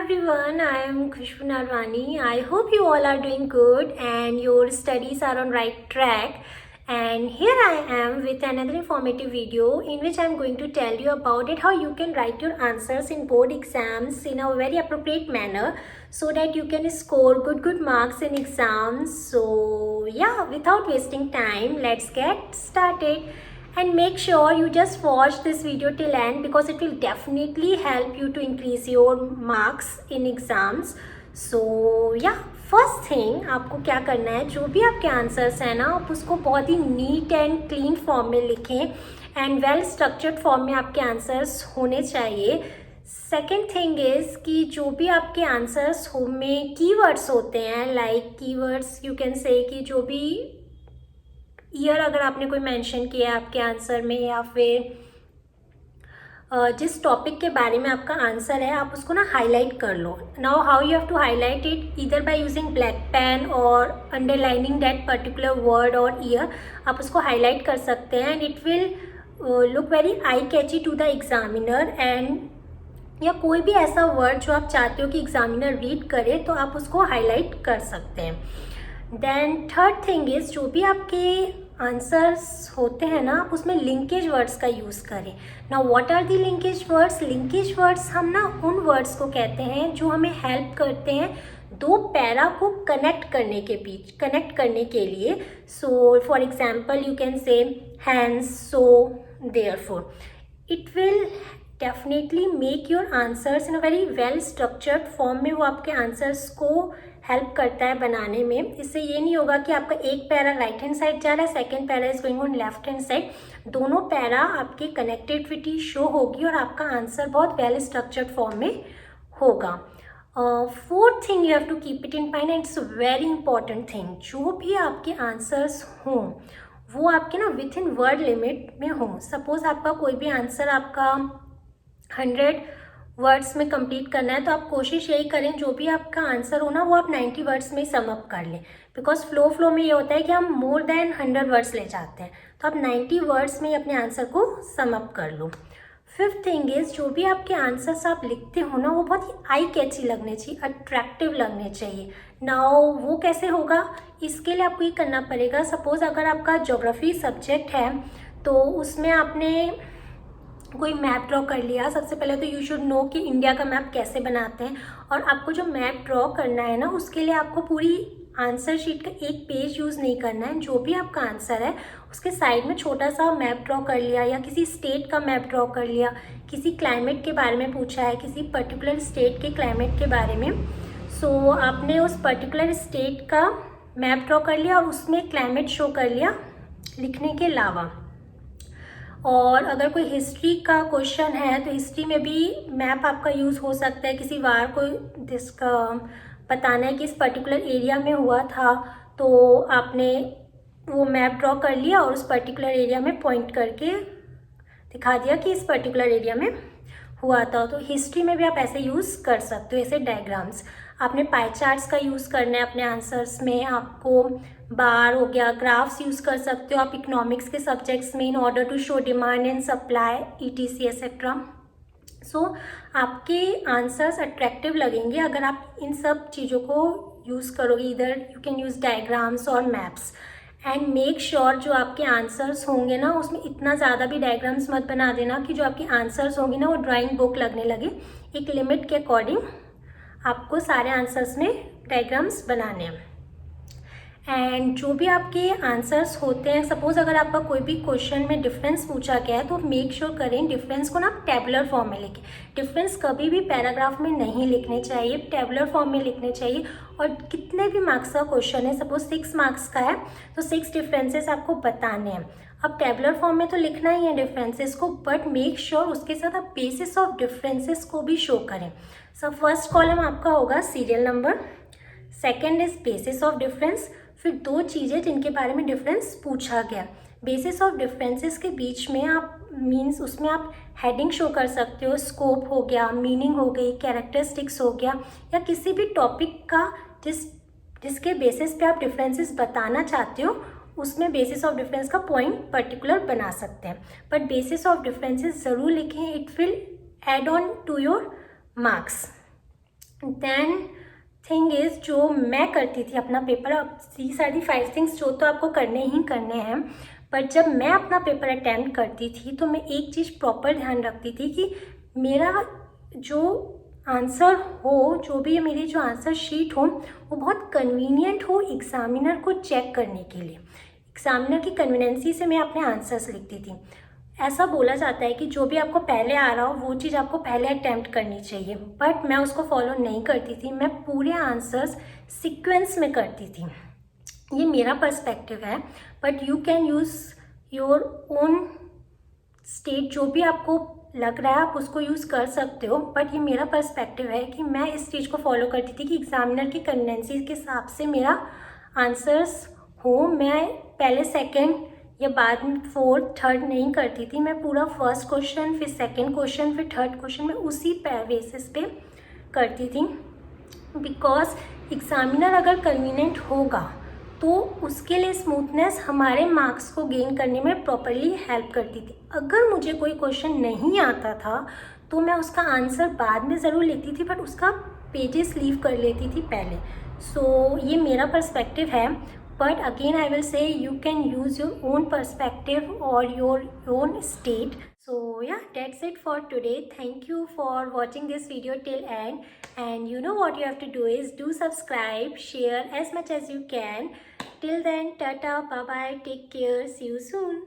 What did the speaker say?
everyone, I am Khushbu Narwani. I hope you all are doing good and your studies are on right track. And here I am with another informative video in which I am going to tell you about it how you can write your answers in board exams in a very appropriate manner so that you can score good marks in exams. So yeah, without wasting time, let's get started. And make sure you just watch this video till end because it will definitely help you to increase your marks in exams. So yeah, first thing आपको क्या करना है, जो भी आपके answers हैं ना, आप उसको बहुत ही नीट एंड क्लीन फॉर्म में लिखें एंड वेल स्ट्रक्चर्ड फॉर्म में आपके आंसर्स होने चाहिए. सेकेंड थिंग इज़ कि जो भी आपके आंसर्स हो में कीवर्ड्स होते हैं, लाइक कीवर्ड्स यू कैन से कि जो भी ईयर अगर आपने कोई मेंशन किया है आपके आंसर में या फिर जिस टॉपिक के बारे में आपका आंसर है आप उसको ना हाईलाइट कर लो. Now how you have to highlight it, either by using black pen और अंडरलाइनिंग दैट पर्टिकुलर वर्ड और ईयर. आप उसको हाईलाइट कर सकते हैं and it will look very eye catchy to the examiner. And या कोई भी ऐसा वर्ड जो आप चाहते हो कि एग्जामिनर रीड करे तो आप उसको हाईलाइट कर सकते हैं. देन थर्ड थिंग इज़ जो भी आपके आंसर्स होते हैं ना, आप उसमें लिंकेज वर्ड्स का यूज़ करें. Now what are the linkage words? Linkage words हम ना उन वर्ड्स को कहते हैं जो हमें हेल्प करते हैं दो पैरा को कनेक्ट करने के लिए. So for example you can say hence, so, therefore. It will definitely make your answers in a very well structured form में. वो आपके आंसर्स को हेल्प करता है बनाने में. इससे ये नहीं होगा कि आपका एक पैरा राइट हैंड साइड जा रहा है, second para is going on left hand side. दोनों पैरा आपकी कनेक्टिविटी शो होगी और आपका आंसर बहुत वेल स्ट्रक्चर्ड फॉर्म में होगा. Fourth thing you have to keep it in mind and it's very important thing, जो भी आपके आंसर्स हों वो आपके ना विथ इन वर्ड लिमिट में हों. सपोज आपका कोई भी आंसर आपका 100 वर्ड्स में कंप्लीट करना है तो आप कोशिश यही करें जो भी आपका आंसर हो ना वो आप 90 वर्ड्स में ही सम अप कर लें. बिकॉज फ्लो में ये होता है कि हम मोर देन 100 वर्ड्स ले जाते हैं, तो आप 90 वर्ड्स में ही अपने आंसर को सम अप कर लो. फिफ्थ थिंग इज़ जो भी आपके आंसर्स आप लिखते हो ना वो बहुत ही आई कैची लगने चाहिए, अट्रैक्टिव लगने चाहिए. नाउ वो कैसे होगा, इसके लिए आपको ये करना पड़ेगा. सपोज अगर आपका ज्योग्राफी सब्जेक्ट है तो उसमें आपने कोई मैप ड्रॉ कर लिया. सबसे पहले तो यू शुड नो कि इंडिया का मैप कैसे बनाते हैं, और आपको जो मैप ड्रॉ करना है ना उसके लिए आपको पूरी आंसर शीट का एक पेज यूज़ नहीं करना है. जो भी आपका आंसर है उसके साइड में छोटा सा मैप ड्रॉ कर लिया, या किसी स्टेट का मैप ड्रॉ कर लिया, किसी क्लाइमेट के बारे में पूछा है, किसी पर्टिकुलर स्टेट के क्लाइमेट के बारे में. सो आपने उस पर्टिकुलर स्टेट का मैप ड्रॉ कर लिया और उसमें क्लाइमेट शो कर लिया लिखने के अलावा. और अगर कोई हिस्ट्री का क्वेश्चन है तो हिस्ट्री में भी मैप आपका यूज़ हो सकता है. किसी वार को जिसका बताना है कि इस पर्टिकुलर एरिया में हुआ था तो आपने वो मैप ड्रॉ कर लिया और उस पर्टिकुलर एरिया में पॉइंट करके दिखा दिया कि इस पर्टिकुलर एरिया में हुआ था. तो हिस्ट्री में भी आप ऐसे यूज़ कर सकते हो, ऐसे डायग्राम्स. आपने पाई चार्ट्स का यूज़ करना है अपने आंसर्स में. आपको बार हो गया, ग्राफ्स यूज़ कर सकते हो आप इकोनॉमिक्स के सब्जेक्ट्स में in order to show demand and supply ETC etcetera. So आपके आंसर्स अट्रैक्टिव लगेंगे अगर आप इन सब चीज़ों को यूज़ करोगे. इधर यू कैन यूज़ डायग्राम्स और मैप्स. एंड मेक श्योर जो आपके आंसर्स होंगे ना उसमें इतना ज़्यादा भी डायग्राम्स मत बना देना कि जो आपके आंसर्स होंगे ना वो ड्राइंग बुक लगने लगे. एक लिमिट के अकॉर्डिंग आपको सारे आंसर्स में डायग्राम्स बनाने हैं. एंड जो भी आपके आंसर्स होते हैं, सपोज अगर आपका कोई भी क्वेश्चन में डिफरेंस पूछा गया है तो मेक श्योर करें डिफरेंस को ना आप टेबुलर फॉर्म में लिखें. डिफरेंस कभी भी पैराग्राफ में नहीं लिखने चाहिए, टेबुलर फॉर्म में लिखने चाहिए. और कितने भी मार्क्स का क्वेश्चन है, सपोज 6 मार्क्स का है तो 6 डिफरेंसेस आपको बताने हैं. अब टेबुलर फॉर्म में तो लिखना ही है डिफरेंसेस को, बट मेक श्योर उसके साथ आप बेसिस ऑफ डिफरेंसेस को भी शो करें. सो फर्स्ट कॉलम आपका होगा serial number, second is basis of difference, फिर दो चीज़ें जिनके बारे में डिफरेंस पूछा गया. बेसिस ऑफ डिफरेंसेस के बीच में आप मीन्स उसमें आप हेडिंग शो कर सकते हो. स्कोप हो गया, मीनिंग हो गई, कैरेक्टरिस्टिक्स हो गया, या किसी भी टॉपिक का जिसके बेसिस पे आप डिफरेंसेस बताना चाहते हो उसमें बेसिस ऑफ डिफरेंस का पॉइंट पर्टिकुलर बना सकते हैं. बट बेसिस ऑफ डिफरेंसेस ज़रूर लिखें, it will add on to your marks. Then thing is, जो मैं करती थी अपना पेपर, अब these are the 5 थिंग्स जो तो आपको करने ही करने हैं, बट जब मैं अपना पेपर अटैम्प्ट करती थी तो मैं एक चीज़ प्रॉपर ध्यान रखती थी कि मेरा जो आंसर हो, जो भी मेरी जो आंसर शीट हो, वो बहुत कन्वीनियंट हो एग्ज़ामिनर को चेक करने के लिए। एग्ज़ामिनर की कन्वीनियंसी से मैं अपने आंसर्स लिखती थी। ऐसा बोला जाता है कि जो भी आपको पहले आ रहा हो वो चीज़ आपको पहले अटैम्प्ट करनी चाहिए, बट मैं उसको फॉलो नहीं करती थी। मैं पूरे आंसर्स सीक्वेंस में करती थी। ये मेरा पर्सपेक्टिव है, but you can use your own state, जो भी आपको लग रहा है आप उसको यूज़ कर सकते हो, बट ये मेरा पर्सपेक्टिव है कि मैं इस चीज़ को फॉलो करती थी कि एग्ज़ामिनर की कन्वीनियंसी के हिसाब से मेरा आंसर्स हो। मैं पहले सेकंड या बाद में फोर्थ थर्ड नहीं करती थी। मैं पूरा फर्स्ट क्वेश्चन, फिर सेकंड क्वेश्चन, फिर थर्ड क्वेश्चन में उसी बेसिस पे करती थी, बिकॉज एग्ज़ामिनर अगर कन्वीनियंट होगा तो उसके लिए स्मूथनेस हमारे मार्क्स को गेन करने में प्रॉपरली हेल्प करती थी। अगर मुझे कोई क्वेश्चन नहीं आता था तो मैं उसका आंसर बाद में ज़रूर लिखती थी, बट उसका पेजेस लीव कर लेती थी पहले। सो ये मेरा पर्सपेक्टिव है, but again I will say you can use your own perspective और your own state. So yeah, that's it for today. Thank you for watching this video till end, and you know what you have to do is do subscribe, share as much as you can. Till then, tata, bye bye, take care, see you soon.